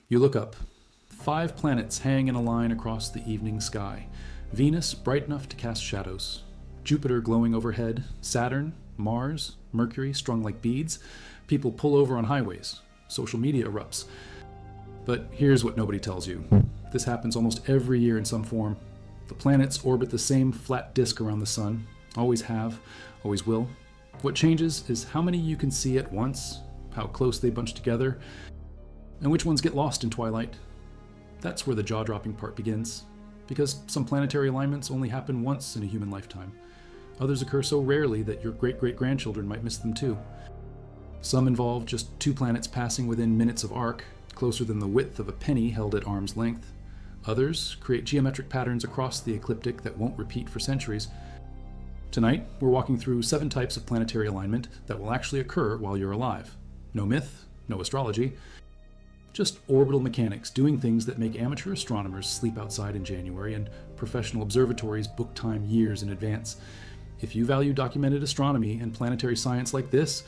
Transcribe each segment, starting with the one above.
You look up. 5 planets hang in a line across the evening sky. Venus, bright enough to cast shadows. Jupiter glowing overhead. Saturn, Mars, Mercury, strung like beads. People pull over on highways. Social media erupts. But here's what nobody tells you. This happens almost every year in some form. The planets orbit the same flat disk around the sun. Always have, always will. What changes is how many you can see at once, how close they bunch together, and which ones get lost in twilight. That's where the jaw-dropping part begins, because some planetary alignments only happen once in a human lifetime. Others occur so rarely that your great-great-grandchildren might miss them too. Some involve just 2 planets passing within minutes of arc, closer than the width of a penny held at arm's length. Others create geometric patterns across the ecliptic that won't repeat for centuries. Tonight, we're walking through 7 types of planetary alignment that will actually occur while you're alive. No myth, no astrology, just orbital mechanics doing things that make amateur astronomers sleep outside in January and professional observatories book time years in advance. If you value documented astronomy and planetary science like this,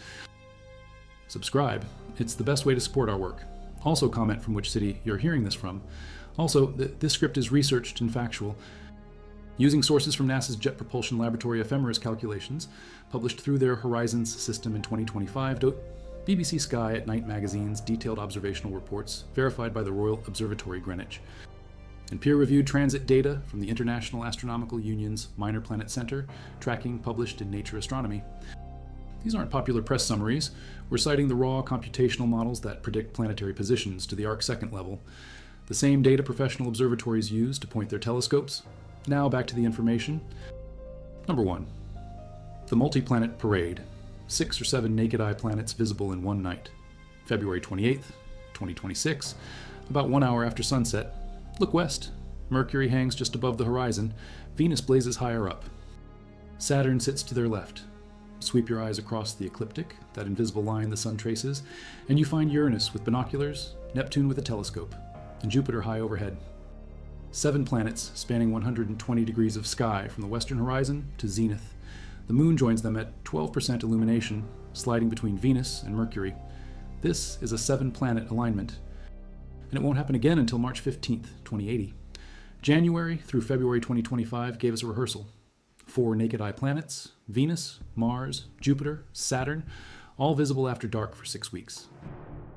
subscribe. It's the best way to support our work. Also comment from which city you're hearing this from. Also, this script is researched and factual. Using sources from NASA's Jet Propulsion Laboratory ephemeris calculations, published through their Horizons system in 2025, BBC Sky at Night magazine's detailed observational reports, verified by the Royal Observatory Greenwich, and peer-reviewed transit data from the International Astronomical Union's Minor Planet Center, tracking published in Nature Astronomy. These aren't popular press summaries. We're citing the raw computational models that predict planetary positions to the arc-second level, the same data professional observatories use to point their telescopes. Now back to the information. Number 1. The Multi-Planet Parade. 6 or 7 naked-eye planets visible in one night. February 28th, 2026, about 1 hour after sunset. Look west. Mercury hangs just above the horizon. Venus blazes higher up. Saturn sits to their left. Sweep your eyes across the ecliptic, that invisible line the sun traces, and you find Uranus with binoculars, Neptune with a telescope, and Jupiter high overhead. 7 planets spanning 120 degrees of sky from the western horizon to zenith. The moon joins them at 12% illumination, sliding between Venus and Mercury. This is a 7-planet alignment, and it won't happen again until March 15th, 2080. January through February 2025 gave us a rehearsal. 4 naked-eye planets, Venus, Mars, Jupiter, Saturn, all visible after dark for 6 weeks.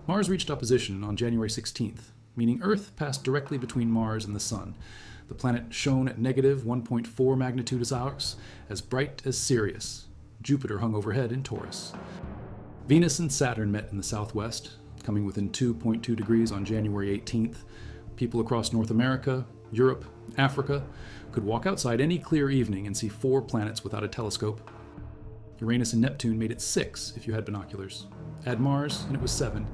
Mars reached opposition on January 16th, meaning Earth passed directly between Mars and the Sun. The planet shone at negative 1.4 magnitude as ours, as bright as Sirius. Jupiter hung overhead in Taurus. Venus and Saturn met in the southwest, coming within 2.2 degrees on January 18th. People across North America, Europe, Africa could walk outside any clear evening and see 4 planets without a telescope. Uranus and Neptune made it 6 if you had binoculars. Add Mars and it was 7.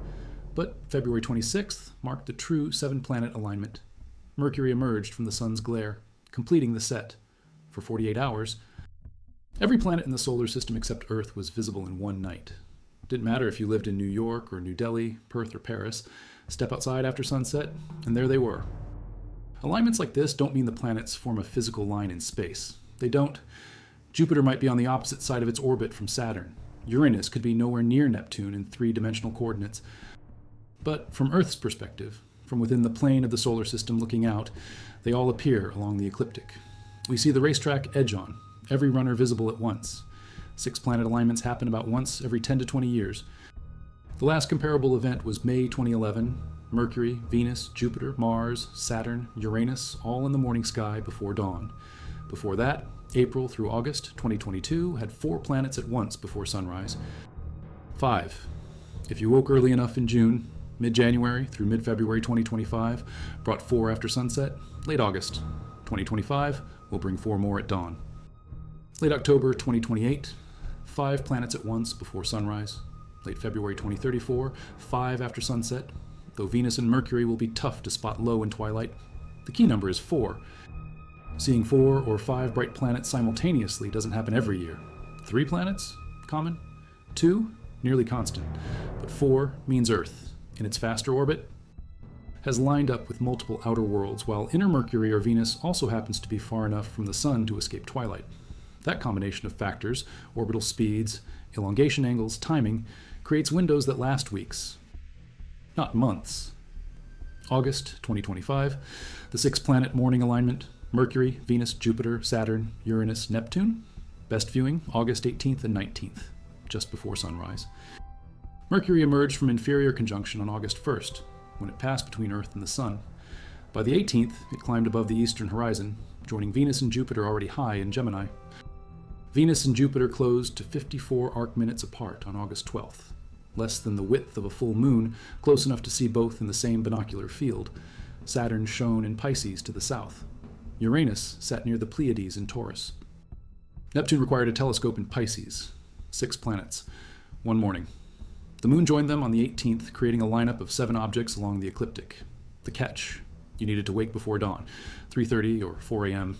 But February 26th marked the true 7-planet alignment. Mercury emerged from the sun's glare, completing the set. For 48 hours, every planet in the solar system except Earth was visible in one night. It didn't matter if you lived in New York or New Delhi, Perth or Paris. Step outside after sunset, and there they were. Alignments like this don't mean the planets form a physical line in space. They don't. Jupiter might be on the opposite side of its orbit from Saturn. Uranus could be nowhere near Neptune in 3-dimensional coordinates. But from Earth's perspective, from within the plane of the solar system looking out, they all appear along the ecliptic. We see the racetrack edge on, every runner visible at once. 6-planet alignments happen about once every 10 to 20 years. The last comparable event was May 2011. Mercury, Venus, Jupiter, Mars, Saturn, Uranus, all in the morning sky before dawn. Before that, April through August 2022 had 4 planets at once before sunrise. 5. If you woke early enough in June, mid-January through mid-February 2025 brought 4 after sunset. Late August 2025 will bring 4 more at dawn. Late October 2028, 5 planets at once before sunrise. Late February 2034, 5 after sunset. Though Venus and Mercury will be tough to spot low in twilight, the key number is 4. Seeing 4 or 5 bright planets simultaneously doesn't happen every year. 3 planets? Common. 2? Nearly constant. But 4 means Earth, in its faster orbit, has lined up with multiple outer worlds, while inner Mercury or Venus also happens to be far enough from the Sun to escape twilight. That combination of factors, orbital speeds, elongation angles, timing, creates windows that last weeks, not months. August 2025, the 6-planet morning alignment, Mercury, Venus, Jupiter, Saturn, Uranus, Neptune. Best viewing, August 18th and 19th, just before sunrise. Mercury emerged from inferior conjunction on August 1st, when it passed between Earth and the Sun. By the 18th, it climbed above the eastern horizon, joining Venus and Jupiter already high in Gemini. Venus and Jupiter closed to 54 arc-minutes apart on August 12th, less than the width of a full moon, close enough to see both in the same binocular field. Saturn shone in Pisces to the south. Uranus sat near the Pleiades in Taurus. Neptune required a telescope in Pisces. 6 planets. One morning. The moon joined them on the 18th, creating a lineup of 7 objects along the ecliptic. The catch: you needed to wake before dawn, 3:30 or 4 a.m.,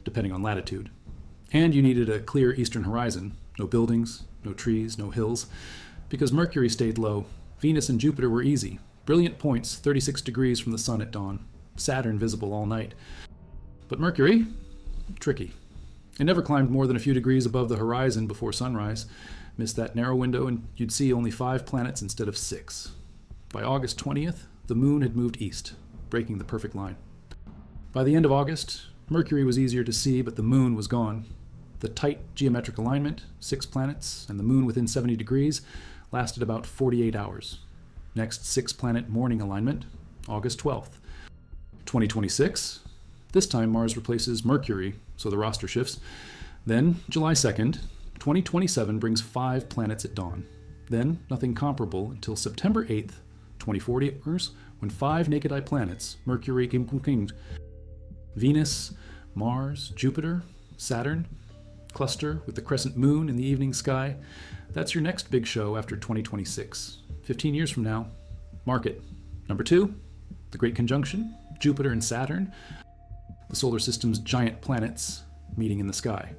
depending on latitude. And you needed a clear eastern horizon, no buildings, no trees, no hills. Because Mercury stayed low, Venus and Jupiter were easy, brilliant points 36 degrees from the sun at dawn, Saturn visible all night. But Mercury? Tricky. It never climbed more than a few degrees above the horizon before sunrise. Missed that narrow window and you'd see only 5 planets instead of 6. By August 20th, the moon had moved east, breaking the perfect line. By the end of August, Mercury was easier to see, but the moon was gone. The tight geometric alignment, 6 planets, and the moon within 70 degrees, lasted about 48 hours. Next 6-planet morning alignment, August 12th. 2026, this time Mars replaces Mercury, so the roster shifts. Then, July 2nd, 2027 brings 5 planets at dawn. Then, nothing comparable until September 8th, 2040, when 5 naked-eye planets, Mercury, Venus, Mars, Jupiter, Saturn, cluster with the crescent moon in the evening sky. That's your next big show after 2026. 15 years from now. Mark it. Number 2, the Great Conjunction, Jupiter and Saturn, the solar system's giant planets meeting in the sky.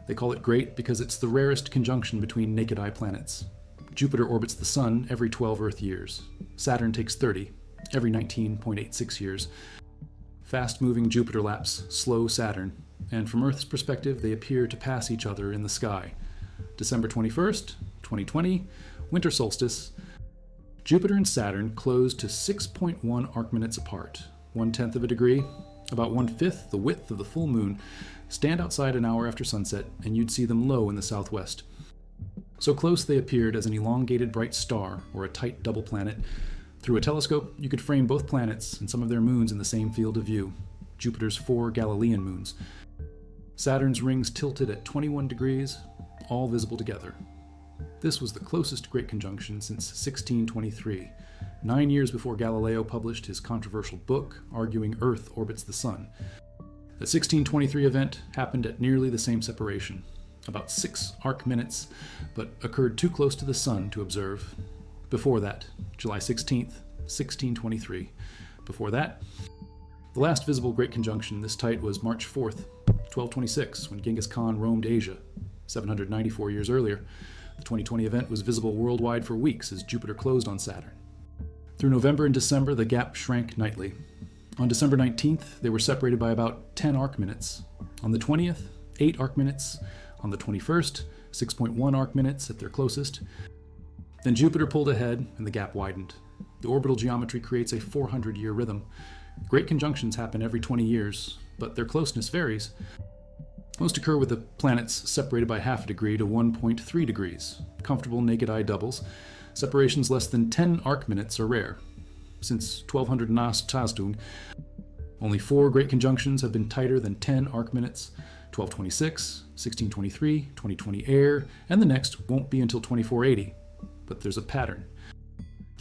They call it great because it's the rarest conjunction between naked-eye planets. Jupiter orbits the Sun every 12 Earth years. Saturn takes 30, every 19.86 years. Fast-moving Jupiter laps slow Saturn, and from Earth's perspective, they appear to pass each other in the sky. December 21st, 2020, winter solstice. Jupiter and Saturn close to 6.1 arc-minutes apart, 1/10 of a degree, about 1/5 the width of the full moon. Stand outside an hour after sunset, and you'd see them low in the southwest. So close they appeared as an elongated bright star or a tight double planet. Through a telescope, you could frame both planets and some of their moons in the same field of view, Jupiter's 4 Galilean moons. Saturn's rings tilted at 21 degrees, all visible together. This was the closest Great Conjunction since 1623, 9 years before Galileo published his controversial book arguing Earth orbits the Sun. The 1623 event happened at nearly the same separation, about 6 arc-minutes, but occurred too close to the Sun to observe. Before that, July 16th, 1623. Before that, the last visible Great Conjunction this tight was March 4th, 1226, when Genghis Khan roamed Asia. 794 years earlier, the 2020 event was visible worldwide for weeks as Jupiter closed on Saturn. Through November and December, the gap shrank nightly. On December 19th, they were separated by about 10 arc-minutes. On the 20th, 8 arc-minutes. On the 21st, 6.1 arc-minutes at their closest. Then Jupiter pulled ahead and the gap widened. The orbital geometry creates a 400-year rhythm. Great conjunctions happen every 20 years, but their closeness varies. Most occur with the planets separated by half a degree to 1.3 degrees. Comfortable naked-eye doubles. Separations less than 10 arc-minutes are rare. Since 1200 Nas Tastung, only 4 great conjunctions have been tighter than 10 arc-minutes: 1226, 1623, 2020 Air, and the next won't be until 2480. But there's a pattern.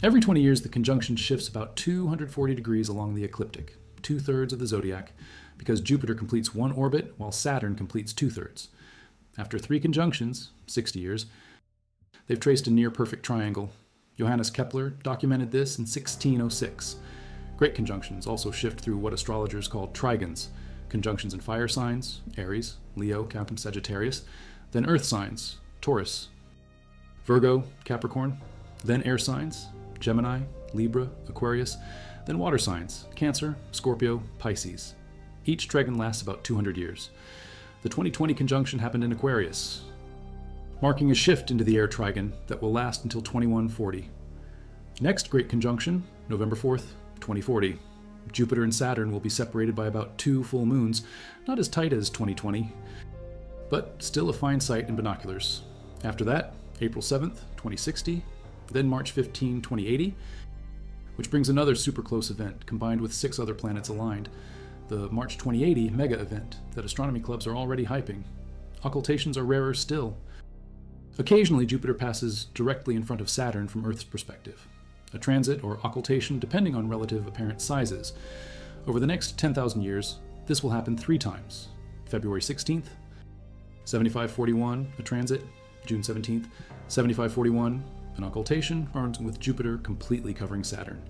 Every 20 years, the conjunction shifts about 240 degrees along the ecliptic, 2/3 of the zodiac, because Jupiter completes 1 orbit while Saturn completes 2/3. After 3 conjunctions, 60 years, they've traced a near-perfect triangle. Johannes Kepler documented this in 1606. Great conjunctions also shift through what astrologers call trigons, conjunctions in fire signs, Aries, Leo, Capricorn, Sagittarius, then earth signs, Taurus, Virgo, Capricorn, then air signs, Gemini, Libra, Aquarius, then water signs, Cancer, Scorpio, Pisces. Each trigon lasts about 200 years. The 2020 conjunction happened in Aquarius, marking a shift into the air trigon that will last until 2140. Next great conjunction, November 4th, 2040. Jupiter and Saturn will be separated by about 2 full moons, not as tight as 2020, but still a fine sight in binoculars. After that, April 7th, 2060, then March 15, 2080, which brings another super close event combined with 6 other planets aligned, the March 2080 mega event that astronomy clubs are already hyping. Occultations are rarer still. Occasionally, Jupiter passes directly in front of Saturn from Earth's perspective. A transit or occultation depending on relative apparent sizes. Over the next 10,000 years, this will happen 3 times. February 16th, 7541, a transit, June 17th, 7541, an occultation, with Jupiter completely covering Saturn.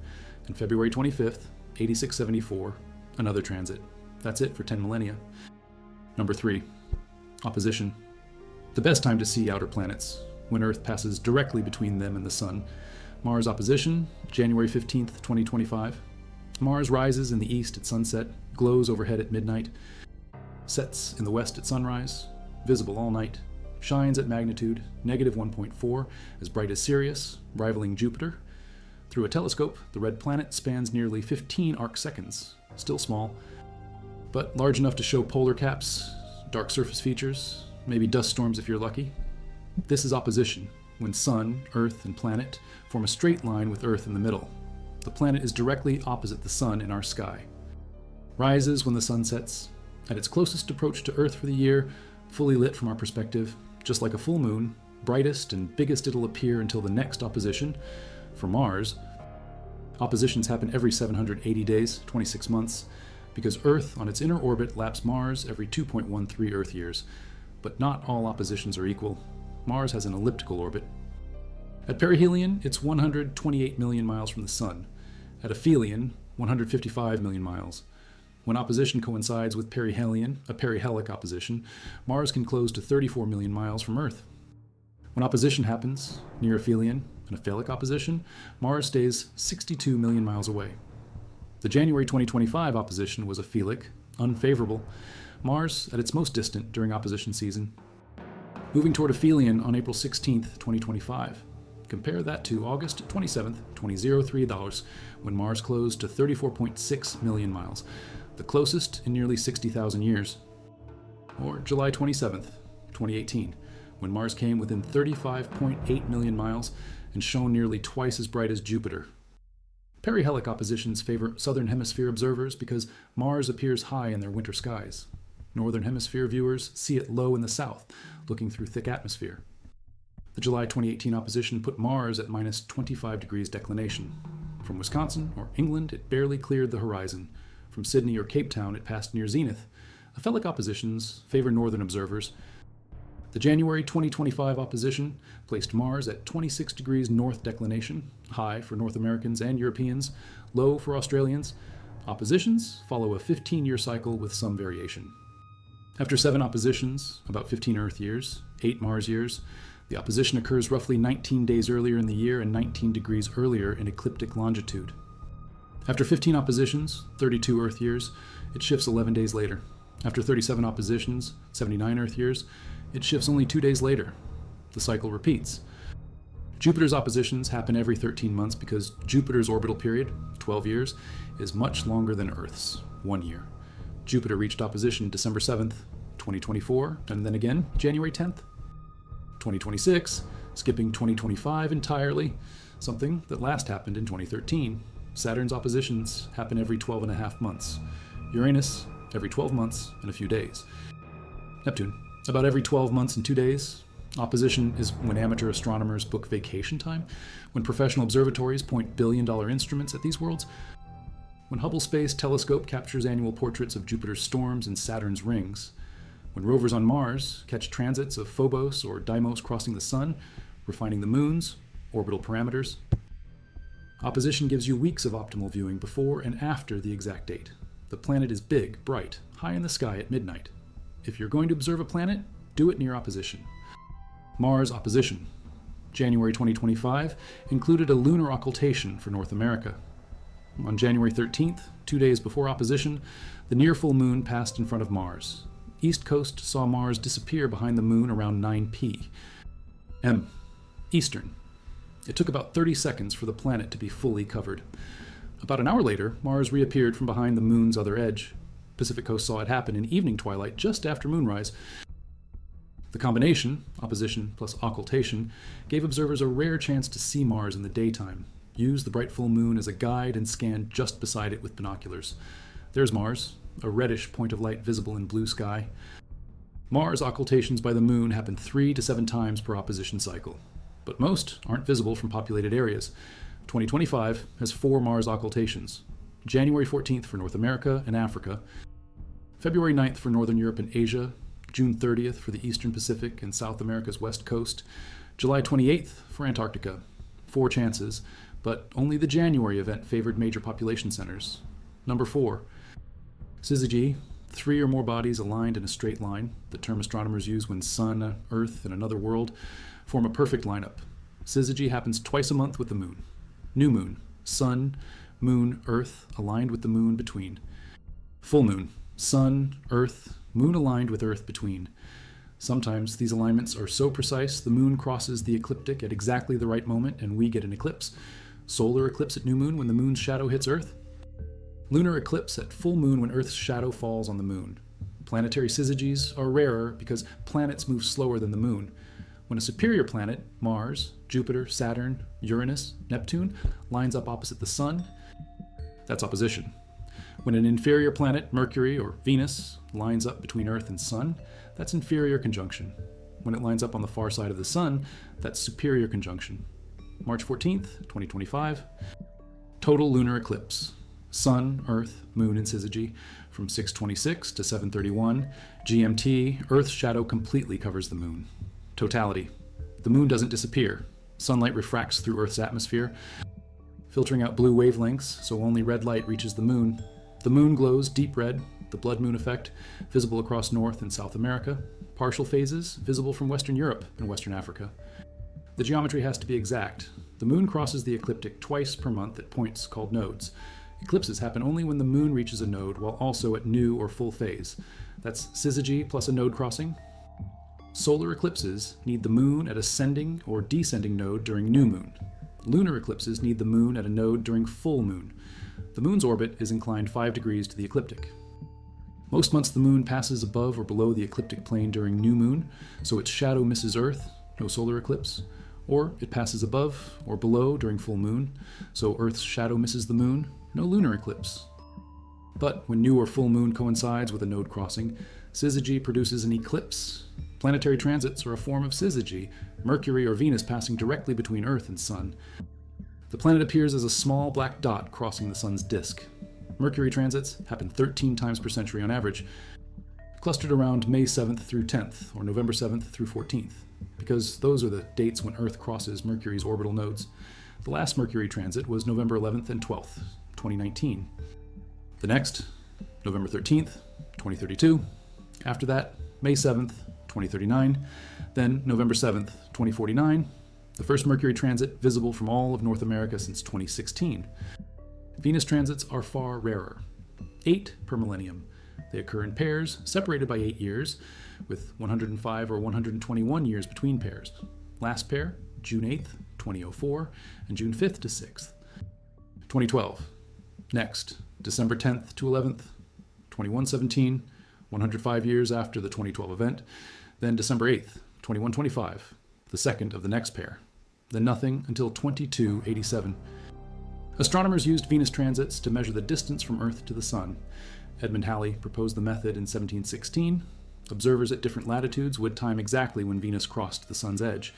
And February 25th, 8674, another transit. That's it for 10 millennia. Number 3, opposition. The best time to see outer planets, when Earth passes directly between them and the Sun. Mars opposition, January 15th, 2025. Mars rises in the east at sunset, glows overhead at midnight, sets in the west at sunrise, visible all night, shines at magnitude -1.4, as bright as Sirius, rivaling Jupiter. Through a telescope, the red planet spans nearly 15 arcseconds, still small, but large enough to show polar caps, dark surface features, maybe dust storms if you're lucky. This is opposition, when Sun, Earth, and planet form a straight line with Earth in the middle. The planet is directly opposite the Sun in our sky. Rises when the Sun sets, at its closest approach to Earth for the year, fully lit from our perspective, just like a full moon, brightest and biggest it'll appear until the next opposition. For Mars, oppositions happen every 780 days, 26 months, because Earth on its inner orbit laps Mars every 2.13 Earth years. But not all oppositions are equal. Mars has an elliptical orbit. At perihelion, it's 128 million miles from the Sun. At aphelion, 155 million miles. When opposition coincides with perihelion, a perihelic opposition, Mars can close to 34 million miles from Earth. When opposition happens, near aphelion, an aphelic opposition, Mars stays 62 million miles away. The January 2025 opposition was aphelic, unfavorable. Mars at its most distant during opposition season. Moving toward aphelion on April 16th, 2025. Compare that to August 27th, 2003 when Mars closed to 34.6 million miles, the closest in nearly 60,000 years. Or July 27th, 2018, when Mars came within 35.8 million miles and shone nearly twice as bright as Jupiter. Perihelic oppositions favor southern hemisphere observers because Mars appears high in their winter skies. Northern hemisphere viewers see it low in the south, looking through thick atmosphere. The July 2018 opposition put Mars at -25 degrees declination. From Wisconsin or England, it barely cleared the horizon. From Sydney or Cape Town, it passed near zenith. Aphelic oppositions favor northern observers. The January 2025 opposition placed Mars at 26 degrees north declination, high for North Americans and Europeans, low for Australians. Oppositions follow a 15-year cycle with some variation. After 7 oppositions, about 15 Earth years, 8 Mars years, the opposition occurs roughly 19 days earlier in the year and 19 degrees earlier in ecliptic longitude. After 15 oppositions, 32 Earth years, it shifts 11 days later. After 37 oppositions, 79 Earth years, it shifts only 2 days later. The cycle repeats. Jupiter's oppositions happen every 13 months because Jupiter's orbital period, 12 years, is much longer than Earth's, 1 year. Jupiter reached opposition December 7th, 2024, and then again January 10th, 2026, skipping 2025 entirely, something that last happened in 2013. Saturn's oppositions happen every 12.5 months. Uranus, every 12 months and a few days. Neptune, about every 12 months and 2 days. Opposition is when amateur astronomers book vacation time, when professional observatories point billion-dollar instruments at these worlds, when Hubble Space Telescope captures annual portraits of Jupiter's storms and Saturn's rings, when rovers on Mars catch transits of Phobos or Deimos crossing the Sun, refining the moon's orbital parameters. Opposition gives you weeks of optimal viewing before and after the exact date. The planet is big, bright, high in the sky at midnight. If you're going to observe a planet, do it near opposition. Mars opposition. January 2025 included a lunar occultation for North America. On January 13th, 2 days before opposition, the near full moon passed in front of Mars. East Coast saw Mars disappear behind the moon around 9 p. M. Eastern. It took about 30 seconds for the planet to be fully covered. About an hour later, Mars reappeared from behind the moon's other edge. Pacific Coast saw it happen in evening twilight just after moonrise. The combination, opposition plus occultation, gave observers a rare chance to see Mars in the daytime, use the bright full moon as a guide, and scan just beside it with binoculars. There's Mars, a reddish point of light visible in blue sky. Mars occultations by the moon happen 3 to 7 times per opposition cycle, but most aren't visible from populated areas. 2025 has 4 Mars occultations. January 14th for North America and Africa, February 9th for Northern Europe and Asia, June 30th for the Eastern Pacific and South America's west coast, July 28th for Antarctica. 4 chances, but only the January event favored major population centers. Number 4. Syzygy, 3 or more bodies aligned in a straight line, the term astronomers use when Sun, Earth, and another world form a perfect lineup. Syzygy happens twice a month with the moon. New moon, Sun, Moon, Earth, aligned with the moon between. Full moon, Sun, Earth, moon aligned with Earth between. Sometimes these alignments are so precise the moon crosses the ecliptic at exactly the right moment and we get an eclipse. Solar eclipse at new moon when the moon's shadow hits Earth. Lunar eclipse at full moon when Earth's shadow falls on the moon. Planetary syzygies are rarer because planets move slower than the moon. When a superior planet, Mars, Jupiter, Saturn, Uranus, Neptune, lines up opposite the Sun, that's opposition. When an inferior planet, Mercury or Venus, lines up between Earth and Sun, that's inferior conjunction. When it lines up on the far side of the Sun, that's superior conjunction. March 14th, 2025, total lunar eclipse. Sun, Earth, Moon, and Syzygy from 6:26 to 7:31 GMT. Earth's shadow completely covers the moon. Totality. The moon doesn't disappear. Sunlight refracts through Earth's atmosphere, filtering out blue wavelengths, so only red light reaches the moon. The moon glows deep red, the blood moon effect, visible across North and South America. Partial phases, visible from Western Europe and Western Africa. The geometry has to be exact. The moon crosses the ecliptic twice per month at points called nodes. Eclipses happen only when the moon reaches a node while also at new or full phase. That's syzygy plus a node crossing. Solar eclipses need the moon at ascending or descending node during new moon. Lunar eclipses need the moon at a node during full moon. The moon's orbit is inclined 5 degrees to the ecliptic. Most months the moon passes above or below the ecliptic plane during new moon, so its shadow misses Earth, no solar eclipse. Or it passes above or below during full moon, so Earth's shadow misses the moon, no lunar eclipse. But when new or full moon coincides with a node crossing, syzygy produces an eclipse. Planetary transits are a form of syzygy, Mercury or Venus passing directly between Earth and Sun. The planet appears as a small black dot crossing the Sun's disk. Mercury transits happen 13 times per century on average, clustered around May 7th through 10th, or November 7th through 14th, because those are the dates when Earth crosses Mercury's orbital nodes. The last Mercury transit was November 11th and 12th, 2019. The next, November 13th, 2032. After that, May 7th, 2039. Then November 7th, 2049. The first Mercury transit visible from all of North America since 2016. Venus transits are far rarer, 8 per millennium. They occur in pairs, separated by 8 years, with 105 or 121 years between pairs. Last pair, June 8th, 2004, and June 5th to 6th. 2012. Next, December 10th to 11th, 2117, 105 years after the 2012 event. Then December 8th, 2125, the second of the next pair. Then nothing until 2287. Astronomers used Venus transits to measure the distance from Earth to the Sun. Edmund Halley proposed the method in 1716. Observers at different latitudes would time exactly when Venus crossed the Sun's edge.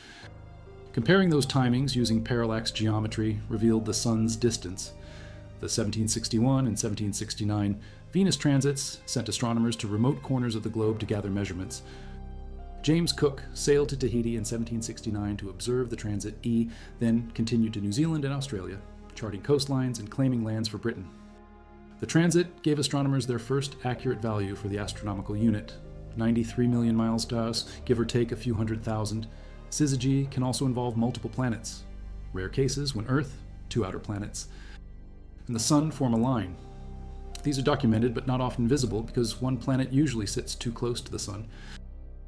Comparing those timings using parallax geometry revealed the Sun's distance. The 1761 and 1769 Venus transits sent astronomers to remote corners of the globe to gather measurements. James Cook sailed to Tahiti in 1769 to observe the transit E, then continued to New Zealand and Australia, charting coastlines and claiming lands for Britain. The transit gave astronomers their first accurate value for the astronomical unit, 93 million miles to us, give or take a few 100,000. Syzygy can also involve multiple planets. Rare cases when Earth, 2 outer planets, and the Sun form a line. These are documented but not often visible because one planet usually sits too close to the Sun.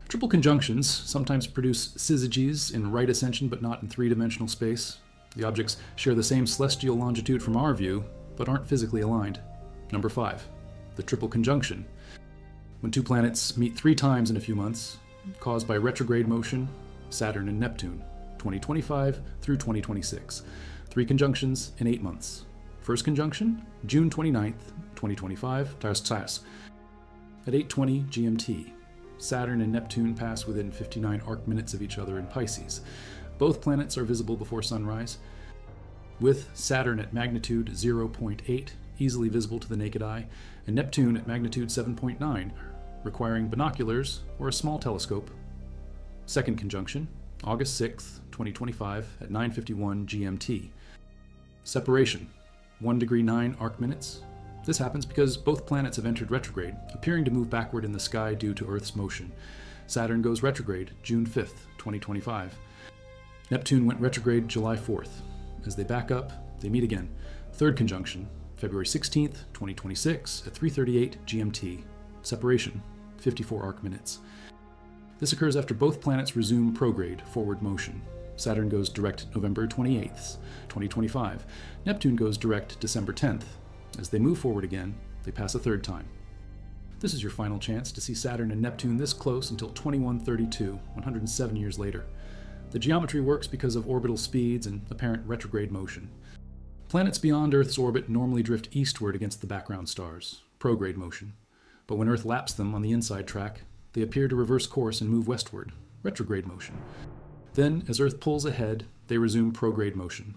Triple conjunctions sometimes produce syzygies in right ascension but not in 3-dimensional space. The objects share the same celestial longitude from our view, but aren't physically aligned. Number 5, the triple conjunction. When two planets meet 3 times in a few months, caused by retrograde motion, Saturn and Neptune, 2025 through 2026. 3 conjunctions in 8 months. First conjunction, June 29th, 2025, at 8:20 GMT. Saturn and Neptune pass within 59 arc minutes of each other in Pisces. Both planets are visible before sunrise, with Saturn at magnitude 0.8, easily visible to the naked eye, and Neptune at magnitude 7.9, requiring binoculars or a small telescope. Second conjunction, August 6th, 2025, at 9:51 GMT. Separation, 1 degree 9 arc minutes. This happens because both planets have entered retrograde, appearing to move backward in the sky due to Earth's motion. Saturn goes retrograde June 5th, 2025. Neptune went retrograde July 4th. As they back up, they meet again. Third conjunction, February 16th, 2026, at 3:38 GMT. Separation, 54 arc minutes. This occurs after both planets resume prograde, forward motion. Saturn goes direct November 28th, 2025. Neptune goes direct December 10th. As they move forward again, they pass a third time. This is your final chance to see Saturn and Neptune this close until 2132, 107 years later. The geometry works because of orbital speeds and apparent retrograde motion. Planets beyond Earth's orbit normally drift eastward against the background stars, prograde motion. But when Earth laps them on the inside track, they appear to reverse course and move westward, retrograde motion. Then, as Earth pulls ahead, they resume prograde motion.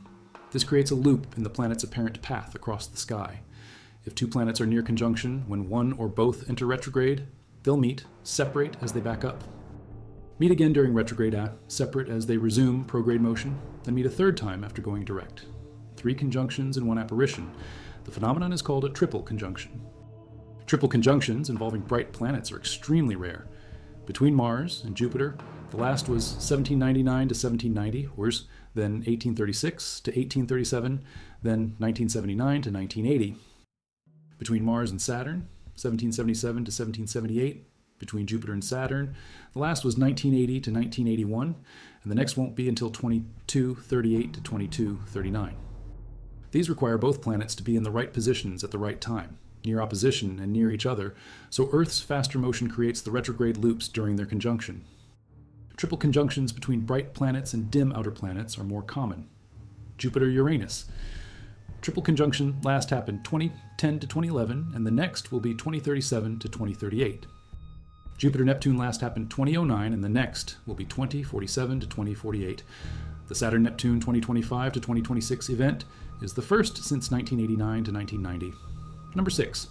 This creates a loop in the planet's apparent path across the sky. If two planets are near conjunction when one or both enter retrograde, they'll meet, separate as they back up. Meet again during retrograde, separate as they resume prograde motion, then meet a third time after going direct. 3 conjunctions in 1 apparition. The phenomenon is called a triple conjunction. Triple conjunctions involving bright planets are extremely rare. Between Mars and Jupiter, the last was 1799 to 1790, worse, then 1836 to 1837, then 1979 to 1980. Between Mars and Saturn, 1777 to 1778. Between Jupiter and Saturn, the last was 1980 to 1981, and the next won't be until 2238 to 2239. These require both planets to be in the right positions at the right time, near opposition and near each other, so Earth's faster motion creates the retrograde loops during their conjunction. Triple conjunctions between bright planets and dim outer planets are more common. Jupiter-Uranus. Triple conjunction last happened 2010 to 2011, and the next will be 2037 to 2038. Jupiter-Neptune last happened 2009, and the next will be 2047 to 2048. The Saturn-Neptune 2025 to 2026 event is the first since 1989 to 1990. Number 6.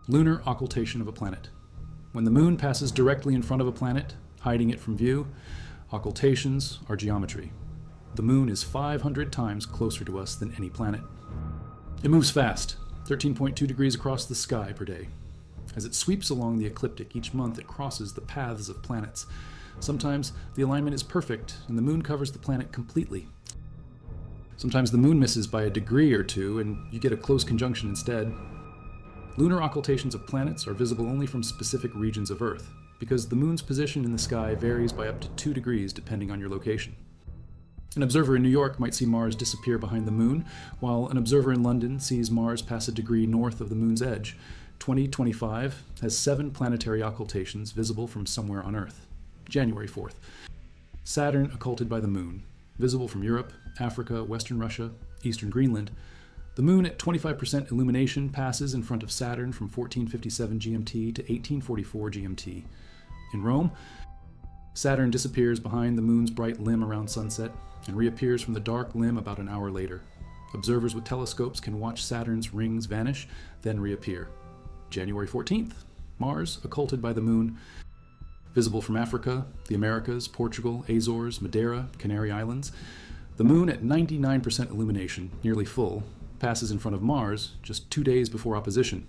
Lunar occultation of a planet. When the moon passes directly in front of a planet, hiding it from view, occultations are geometry. The moon is 500 times closer to us than any planet. It moves fast, 13.2 degrees across the sky per day. As it sweeps along the ecliptic each month, it crosses the paths of planets. Sometimes the alignment is perfect and the moon covers the planet completely. Sometimes the moon misses by a degree or two and you get a close conjunction instead. Lunar occultations of planets are visible only from specific regions of Earth, because the moon's position in the sky varies by up to 2 degrees depending on your location. An observer in New York might see Mars disappear behind the moon, while an observer in London sees Mars pass a degree north of the moon's edge. 2025 has 7 planetary occultations visible from somewhere on Earth. January 4th. Saturn occulted by the moon, visible from Europe, Africa, Western Russia, Eastern Greenland. The moon at 25% illumination passes in front of Saturn from 1457 GMT to 1844 GMT. In Rome, Saturn disappears behind the moon's bright limb around sunset and reappears from the dark limb about an hour later. Observers with telescopes can watch Saturn's rings vanish, then reappear. January 14th, Mars occulted by the moon, visible from Africa, the Americas, Portugal, Azores, Madeira, Canary Islands. The moon at 99% illumination, nearly full, passes in front of Mars just 2 days before opposition.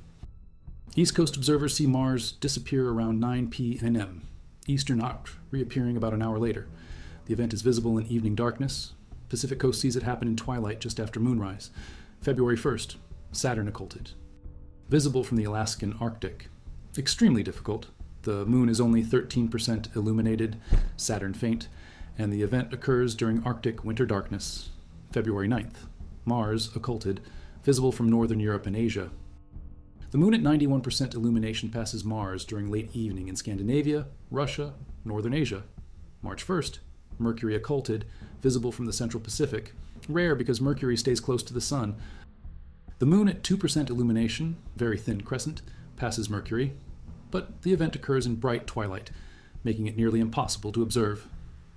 East Coast observers see Mars disappear around 9 p.m. Eastern out, reappearing about an hour later. The event is visible in evening darkness. Pacific Coast sees it happen in twilight just after moonrise. February 1st, Saturn occulted. Visible from the Alaskan Arctic. Extremely difficult. The moon is only 13% illuminated, Saturn faint, and the event occurs during Arctic winter darkness. February 9th, Mars occulted visible from northern Europe and Asia. The moon at 91% illumination passes Mars during late evening in Scandinavia, Russia, northern Asia. March 1st, Mercury occulted, visible from the central Pacific, rare because Mercury stays close to the sun. The moon at 2% illumination, very thin crescent, passes Mercury, but the event occurs in bright twilight, making it nearly impossible to observe.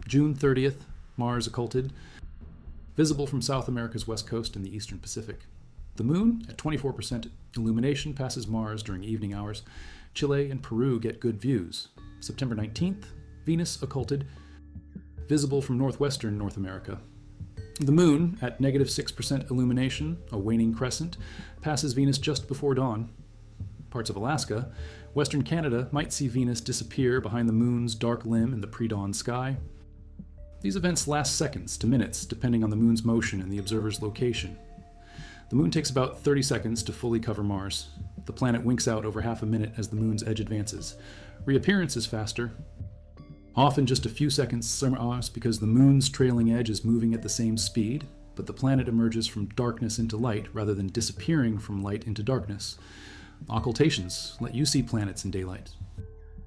June 30th, Mars occulted, visible from South America's west coast and the eastern Pacific. The moon, at 24% illumination, passes Mars during evening hours. Chile and Peru get good views. September 19th, Venus occulted, visible from northwestern North America. The moon, at negative 6% illumination, a waning crescent, passes Venus just before dawn. Parts of Alaska, western Canada might see Venus disappear behind the moon's dark limb in the pre-dawn sky. These events last seconds to minutes, depending on the moon's motion and the observer's location. The moon takes about 30 seconds to fully cover Mars. The planet winks out over half a minute as the moon's edge advances. Reappearance is faster, often just a few seconds because the moon's trailing edge is moving at the same speed, but the planet emerges from darkness into light rather than disappearing from light into darkness. Occultations let you see planets in daylight.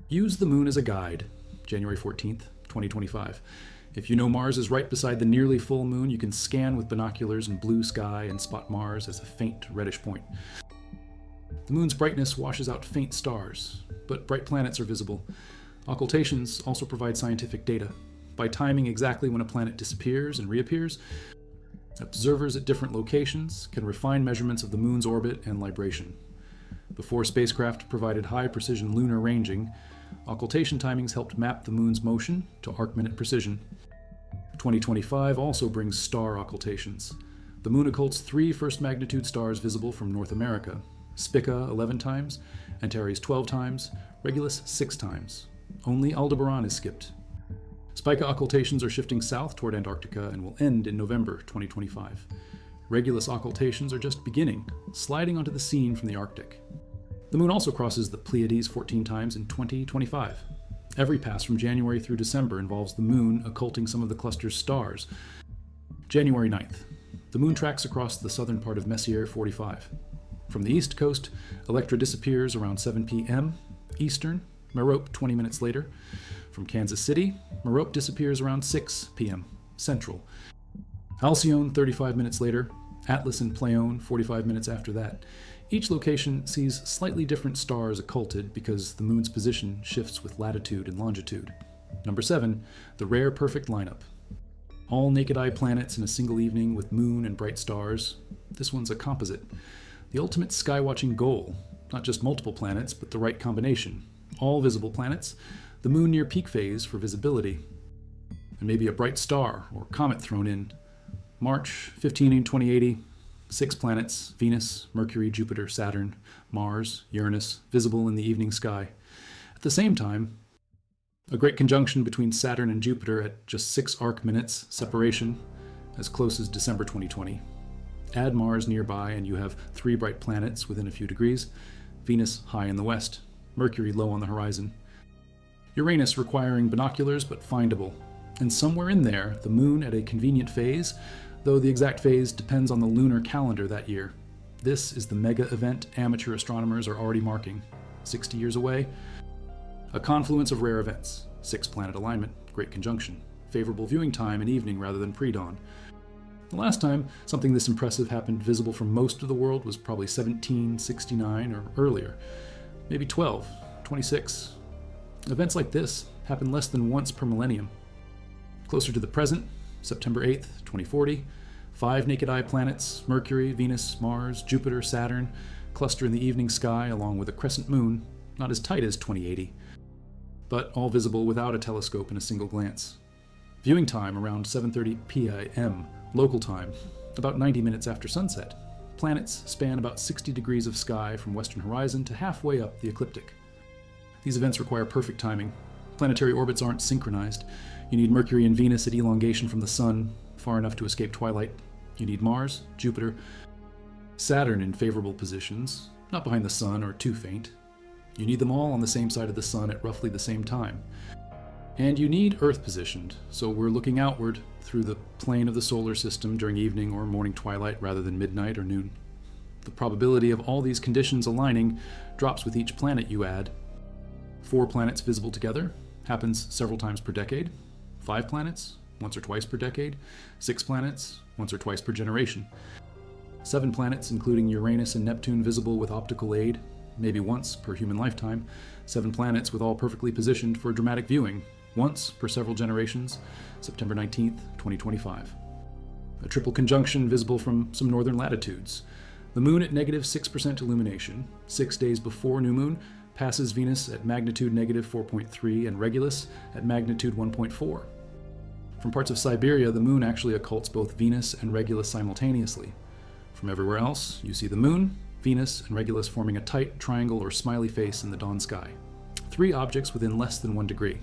Use the moon as a guide. January 14th, 2025. If you know Mars is right beside the nearly full moon, you can scan with binoculars in blue sky and spot Mars as a faint reddish point. The moon's brightness washes out faint stars, but bright planets are visible. Occultations also provide scientific data. By timing exactly when a planet disappears and reappears, observers at different locations can refine measurements of the moon's orbit and libration. Before spacecraft provided high-precision lunar ranging, occultation timings helped map the moon's motion to arc-minute precision. 2025 also brings star occultations. The moon occults 3 first-magnitude stars visible from North America: Spica 11 times, Antares 12 times, Regulus 6 times. Only Aldebaran is skipped. Spica occultations are shifting south toward Antarctica and will end in November 2025. Regulus occultations are just beginning, sliding onto the scene from the Arctic. The moon also crosses the Pleiades 14 times in 2025. Every pass from January through December involves the moon occulting some of the cluster's stars. January 9th. The moon tracks across the southern part of Messier 45. From the east coast, Electra disappears around 7 p.m. Eastern, Merope 20 minutes later. From Kansas City, Merope disappears around 6 p.m. Central. Alcyone 35 minutes later, Atlas and Pleione 45 minutes after that. Each location sees slightly different stars occulted because the moon's position shifts with latitude and longitude. Number 7, the rare perfect lineup. All naked-eye planets in a single evening with moon and bright stars. This one's a composite. The ultimate sky-watching goal. Not just multiple planets, but the right combination. All visible planets, the moon near peak phase for visibility, and maybe a bright star or comet thrown in. March 15 2080, 6 planets: Venus, Mercury, Jupiter, Saturn, Mars, Uranus, visible in the evening sky. At the same time, a great conjunction between Saturn and Jupiter at just 6 arc minutes separation, as close as December 2020. Add Mars nearby and you have 3 bright planets within a few degrees. Venus high in the west, Mercury low on the horizon. Uranus requiring binoculars but findable. And somewhere in there, the moon at a convenient phase, though the exact phase depends on the lunar calendar that year. This is the mega event amateur astronomers are already marking. 60 years away. A confluence of rare events. 6-planet alignment, great conjunction. Favorable viewing time in evening rather than pre-dawn. The last time something this impressive happened visible from most of the world was probably 1769 or earlier. Maybe 12, 26. Events like this happen less than once per millennium. Closer to the present, September 8th, 2040, 5 naked-eye planets, Mercury, Venus, Mars, Jupiter, Saturn, cluster in the evening sky along with a crescent moon, not as tight as 2080, but all visible without a telescope in a single glance. Viewing time around 7:30 p.m. local time, about 90 minutes after sunset. Planets span about 60 degrees of sky from western horizon to halfway up the ecliptic. These events require perfect timing. Planetary orbits aren't synchronized. You need Mercury and Venus at elongation from the Sun, far enough to escape twilight. You need Mars, Jupiter, Saturn in favorable positions, not behind the Sun or too faint. You need them all on the same side of the Sun at roughly the same time. And you need Earth positioned, so we're looking outward through the plane of the solar system during evening or morning twilight rather than midnight or noon. The probability of all these conditions aligning drops with each planet you add. 4 planets visible together happens several times per decade. 5 planets, once or twice per decade. 6 planets, once or twice per generation. 7 planets, including Uranus and Neptune, visible with optical aid, maybe once per human lifetime. 7 planets with all perfectly positioned for dramatic viewing, once per several generations, September 19th, 2025. A triple conjunction visible from some northern latitudes. The moon at -6% illumination, 6 days before new moon, passes Venus at magnitude -4.3 and Regulus at magnitude 1.4. From parts of Siberia, the moon actually occults both Venus and Regulus simultaneously. From everywhere else, you see the moon, Venus, and Regulus forming a tight triangle or smiley face in the dawn sky. 3 objects within less than 1 degree.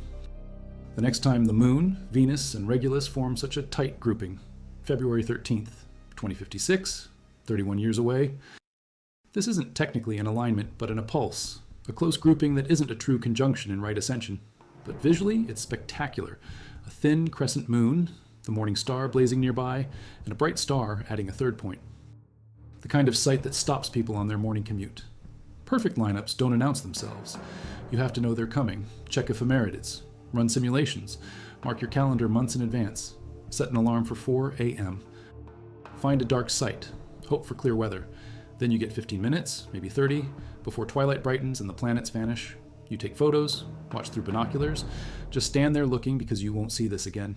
The next time the moon, Venus, and Regulus form such a tight grouping, February 13th, 2056, 31 years away. This isn't technically an alignment, but an appulse, a close grouping that isn't a true conjunction in right ascension. But visually, it's spectacular. A thin crescent moon, the morning star blazing nearby, and a bright star adding a third point. The kind of sight that stops people on their morning commute. Perfect lineups don't announce themselves. You have to know they're coming, check ephemerides, run simulations, mark your calendar months in advance, set an alarm for 4 a.m. Find a dark site, hope for clear weather. Then you get 15 minutes, maybe 30, before twilight brightens and the planets vanish. You take photos, watch through binoculars, just stand there looking because you won't see this again.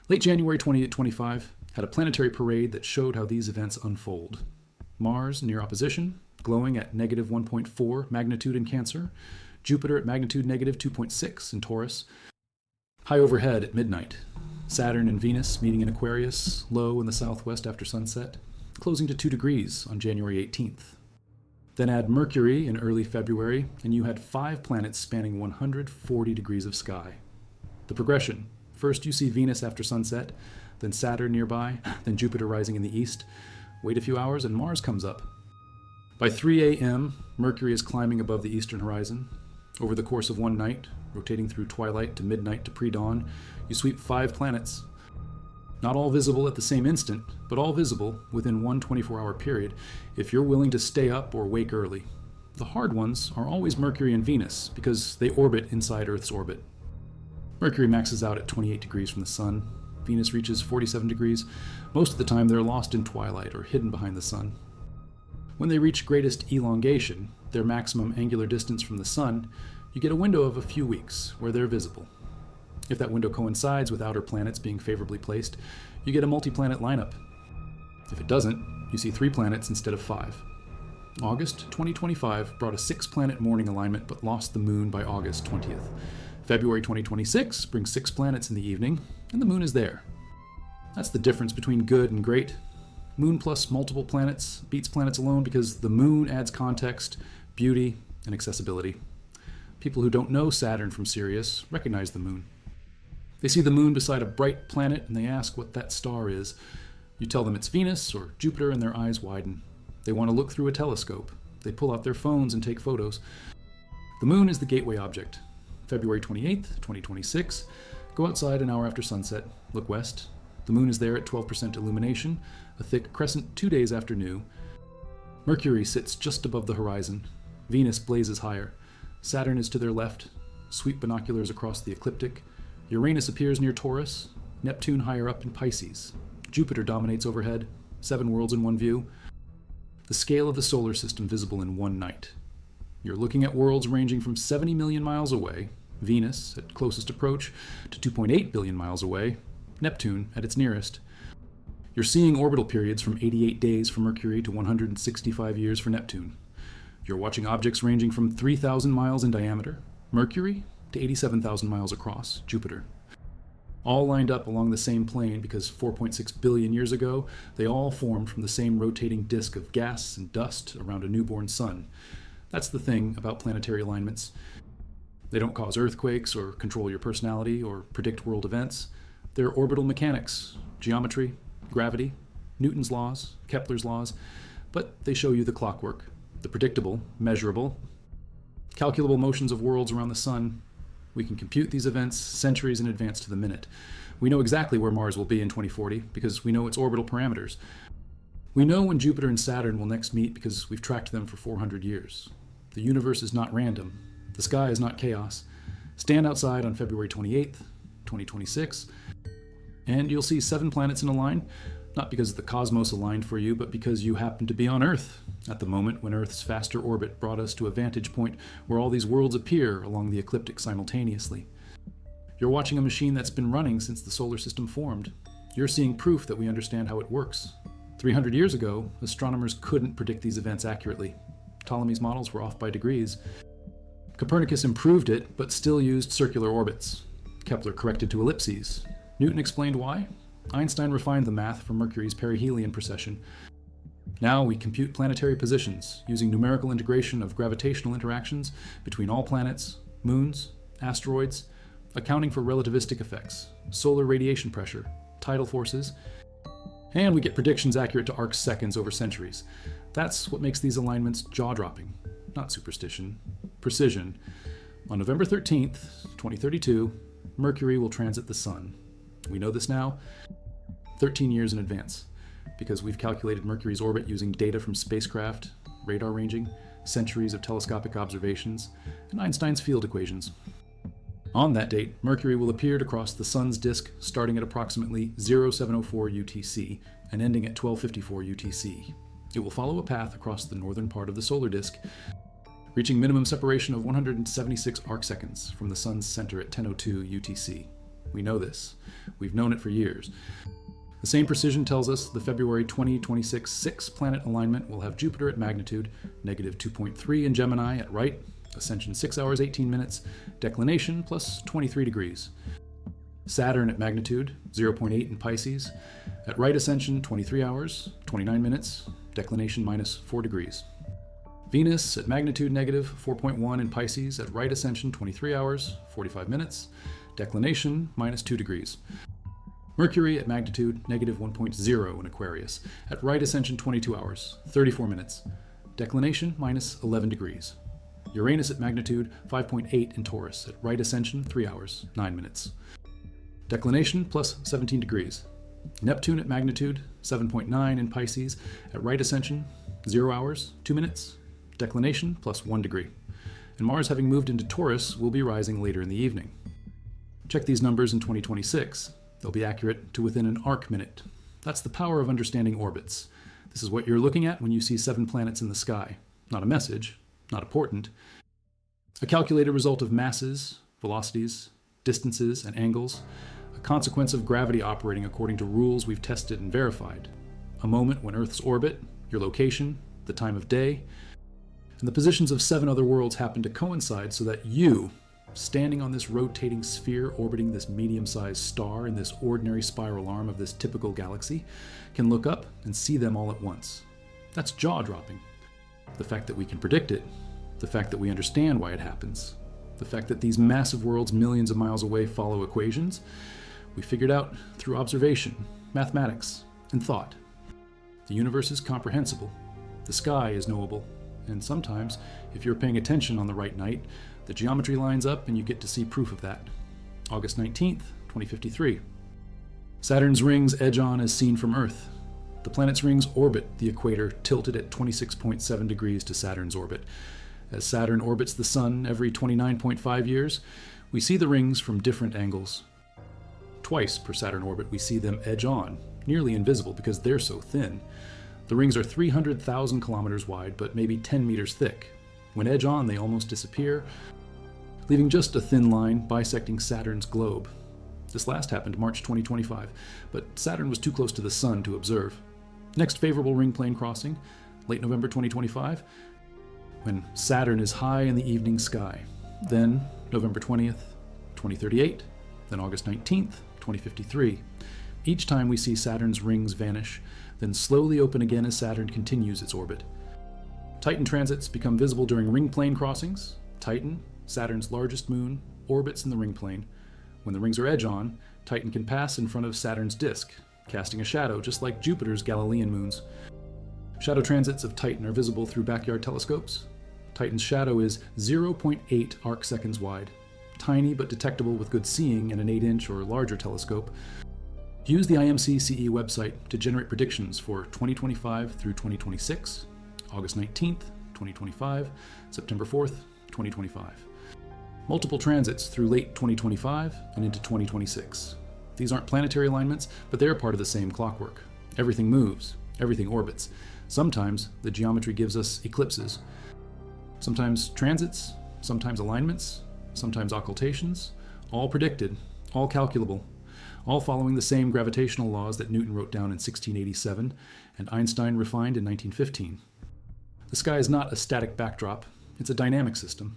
Late January 2025 had a planetary parade that showed how these events unfold. Mars near opposition, glowing at -1.4 magnitude in Cancer, Jupiter at magnitude -2.6 in Taurus, high overhead at midnight, Saturn and Venus meeting in Aquarius, low in the southwest after sunset, closing to 2 degrees on January 18th. Then add Mercury in early February, and you had 5 planets spanning 140 degrees of sky. The progression: first you see Venus after sunset, then Saturn nearby, then Jupiter rising in the east. Wait a few hours and Mars comes up. By 3 a.m., Mercury is climbing above the eastern horizon. Over the course of one night, rotating through twilight to midnight to pre-dawn, you sweep 5 planets. Not all visible at the same instant, but all visible within one 24-hour period if you're willing to stay up or wake early. The hard ones are always Mercury and Venus because they orbit inside Earth's orbit. Mercury maxes out at 28 degrees from the Sun. Venus reaches 47 degrees. Most of the time they're lost in twilight or hidden behind the Sun. When they reach greatest elongation, their maximum angular distance from the Sun, you get a window of a few weeks where they're visible. If that window coincides with outer planets being favorably placed, you get a multi-planet lineup. If it doesn't, you see 3 planets instead of 5. August 2025 brought a 6-planet morning alignment but lost the moon by August 20th. February 2026 brings 6 planets in the evening, and the moon is there. That's the difference between good and great. Moon plus multiple planets beats planets alone because the moon adds context, beauty, and accessibility. People who don't know Saturn from Sirius recognize the moon. They see the moon beside a bright planet and they ask what that star is. You tell them it's Venus or Jupiter and their eyes widen. They want to look through a telescope. They pull out their phones and take photos. The moon is the gateway object. February 28th, 2026. Go outside an hour after sunset. Look west. The moon is there at 12% illumination, a thick crescent 2 days after new. Mercury sits just above the horizon. Venus blazes higher. Saturn is to their left. Sweep binoculars across the ecliptic. Uranus appears near Taurus. Neptune higher up in Pisces. Jupiter dominates overhead. 7 worlds in one view. The scale of the solar system visible in one night. You're looking at worlds ranging from 70 million miles away, Venus at closest approach, to 2.8 billion miles away, Neptune at its nearest. You're seeing orbital periods from 88 days for Mercury to 165 years for Neptune. You're watching objects ranging from 3,000 miles in diameter, Mercury, to 87,000 miles across, Jupiter. All lined up along the same plane because 4.6 billion years ago, they all formed from the same rotating disk of gas and dust around a newborn sun. That's the thing about planetary alignments. They don't cause earthquakes or control your personality or predict world events. They're orbital mechanics, geometry, gravity, Newton's laws, Kepler's laws, but they show you the clockwork, the predictable, measurable, calculable motions of worlds around the sun. We can compute these events centuries in advance to the minute. We know exactly where Mars will be in 2040 because we know its orbital parameters. We know when Jupiter and Saturn will next meet because we've tracked them for 400 years. The universe is not random. The sky is not chaos. Stand outside on February 28th, 2026, and you'll see 7 planets in a line, not because the cosmos aligned for you, but because you happen to be on Earth at the moment when Earth's faster orbit brought us to a vantage point where all these worlds appear along the ecliptic simultaneously. You're watching a machine that's been running since the solar system formed. You're seeing proof that we understand how it works. 300 years ago, astronomers couldn't predict these events accurately. Ptolemy's models were off by degrees. Copernicus improved it, but still used circular orbits. Kepler corrected to ellipses. Newton explained why. Einstein refined the math for Mercury's perihelion precession. Now we compute planetary positions using numerical integration of gravitational interactions between all planets, moons, asteroids, accounting for relativistic effects, solar radiation pressure, tidal forces, and we get predictions accurate to arc seconds over centuries. That's what makes these alignments jaw-dropping. Not superstition, precision. On November 13th, 2032, Mercury will transit the Sun. We know this now 13 years in advance, because we've calculated Mercury's orbit using data from spacecraft, radar ranging, centuries of telescopic observations, and Einstein's field equations. On that date, Mercury will appear to cross the Sun's disk starting at approximately 0704 UTC and ending at 1254 UTC. It will follow a path across the northern part of the solar disk, reaching minimum separation of 176 arcseconds from the Sun's center at 1002 UTC. We know this. We've known it for years. The same precision tells us the February 2026 6-planet alignment will have Jupiter at magnitude -2.3 in Gemini at right, ascension 6 hours 18 minutes, declination plus 23 degrees. Saturn at magnitude 0.8 in Pisces, at right ascension 23 hours 29 minutes, declination -4 degrees. Venus at magnitude -4.1 in Pisces, at right ascension 23 hours 45 minutes, declination -2 degrees. Mercury at magnitude -1.0 in Aquarius, at right ascension 22 hours 34 minutes, declination -11 degrees. Uranus at magnitude 5.8 in Taurus, at right ascension 3 hours 9 minutes, declination plus 17 degrees. Neptune at magnitude 7.9 in Pisces, at right ascension 0 hours 2 minutes, declination plus 1 degree. And Mars, having moved into Taurus, will be rising later in the evening. Check these numbers in 2026. They'll be accurate to within an arc minute. That's the power of understanding orbits. This is what you're looking at when you see 7 planets in the sky. Not a message, not important. A calculated result of masses, velocities, distances, and angles. A consequence of gravity operating according to rules we've tested and verified. A moment when Earth's orbit, your location, the time of day, and the positions of 7 other worlds happen to coincide so that you, standing on this rotating sphere orbiting this medium-sized star in this ordinary spiral arm of this typical galaxy, can look up and see them all at once. That's jaw-dropping. The fact that we can predict it, the fact that we understand why it happens, the fact that these massive worlds millions of miles away follow equations, we figured out through observation, mathematics, and thought. The universe is comprehensible, the sky is knowable, and sometimes, if you're paying attention on the right night, the geometry lines up and you get to see proof of that. August 19th, 2053. Saturn's rings edge on as seen from Earth. The planet's rings orbit the equator tilted at 26.7 degrees to Saturn's orbit. As Saturn orbits the Sun every 29.5 years, we see the rings from different angles. Twice per Saturn orbit we see them edge on, nearly invisible because they're so thin. The rings are 300,000 kilometers wide, but maybe 10 meters thick. When edge on, they almost disappear, leaving just a thin line bisecting Saturn's globe. This last happened March 2025, but Saturn was too close to the Sun to observe. Next favorable ring plane crossing, late November 2025, when Saturn is high in the evening sky. Then November 20th, 2038, then August 19th, 2053. Each time we see Saturn's rings vanish, then slowly open again as Saturn continues its orbit. Titan transits become visible during ring plane crossings. Titan, Saturn's largest moon, orbits in the ring plane. When the rings are edge on, Titan can pass in front of Saturn's disk, casting a shadow just like Jupiter's Galilean moons. Shadow transits of Titan are visible through backyard telescopes. Titan's shadow is 0.8 arcseconds wide, tiny but detectable with good seeing in an 8-inch or larger telescope. Use the IMC CE website to generate predictions for 2025 through 2026, August 19th, 2025, September 4th, 2025. Multiple transits through late 2025 and into 2026. These aren't planetary alignments, but they're part of the same clockwork. Everything moves, everything orbits. Sometimes the geometry gives us eclipses. Sometimes transits, sometimes alignments, sometimes occultations, all predicted, all calculable, all following the same gravitational laws that Newton wrote down in 1687 and Einstein refined in 1915. The sky is not a static backdrop, it's a dynamic system.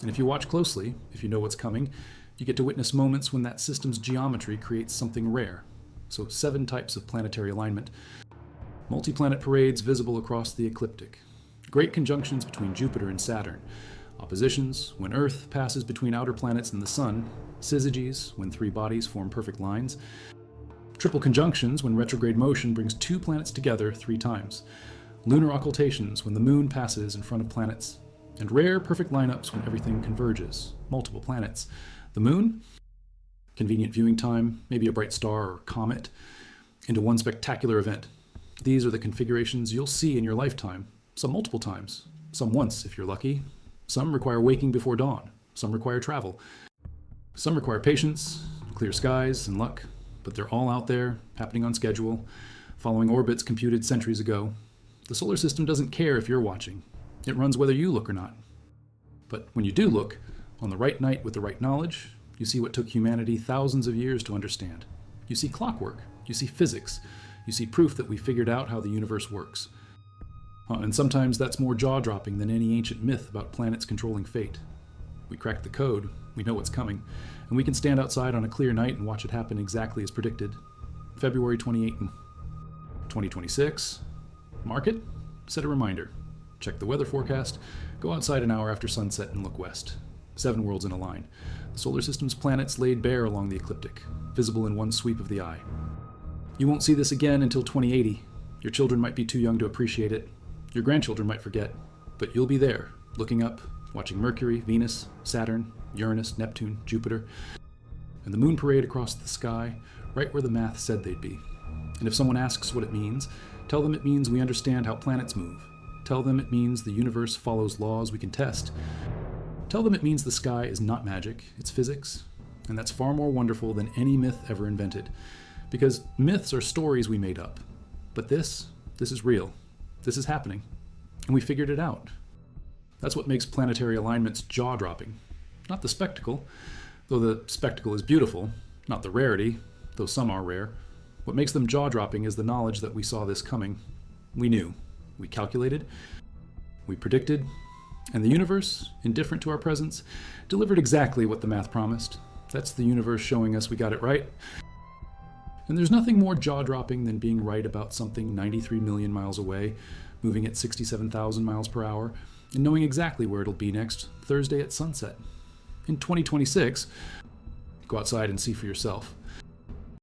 And if you watch closely, if you know what's coming, you get to witness moments when that system's geometry creates something rare. So 7 types of planetary alignment. Multi-planet parades visible across the ecliptic. Great conjunctions between Jupiter and Saturn. Oppositions when Earth passes between outer planets and the Sun. Syzygies when 3 bodies form perfect lines. Triple conjunctions when retrograde motion brings 2 planets together 3 times. Lunar occultations when the Moon passes in front of planets. And rare perfect lineups when everything converges, multiple planets. The Moon, convenient viewing time, maybe a bright star or comet, into one spectacular event. These are the configurations you'll see in your lifetime, some multiple times, some once if you're lucky. Some require waking before dawn, some require travel. Some require patience, clear skies, and luck, but they're all out there, happening on schedule, following orbits computed centuries ago. The solar system doesn't care if you're watching. It runs whether you look or not. But when you do look, on the right night with the right knowledge, you see what took humanity thousands of years to understand. You see clockwork, you see physics, you see proof that we figured out how the universe works. And sometimes that's more jaw-dropping than any ancient myth about planets controlling fate. We cracked the code, we know what's coming, and we can stand outside on a clear night and watch it happen exactly as predicted. February 28, 2026. Mark it, set a reminder. Check the weather forecast, go outside an hour after sunset and look west. 7 worlds in a line. The solar system's planets laid bare along the ecliptic, visible in one sweep of the eye. You won't see this again until 2080. Your children might be too young to appreciate it. Your grandchildren might forget. But you'll be there, looking up, watching Mercury, Venus, Saturn, Uranus, Neptune, Jupiter, and the moon parade across the sky, right where the math said they'd be. And if someone asks what it means, tell them it means we understand how planets move. Tell them it means the universe follows laws we can test. Tell them it means the sky is not magic, it's physics. And that's far more wonderful than any myth ever invented. Because myths are stories we made up. But this is real. This is happening. And we figured it out. That's what makes planetary alignments jaw-dropping. Not the spectacle, though the spectacle is beautiful. Not the rarity, though some are rare. What makes them jaw-dropping is the knowledge that we saw this coming. We knew. We calculated, we predicted, and the universe, indifferent to our presence, delivered exactly what the math promised. That's the universe showing us we got it right. And there's nothing more jaw-dropping than being right about something 93 million miles away, moving at 67,000 miles per hour, and knowing exactly where it'll be next Thursday at sunset. In 2026, go outside and see for yourself.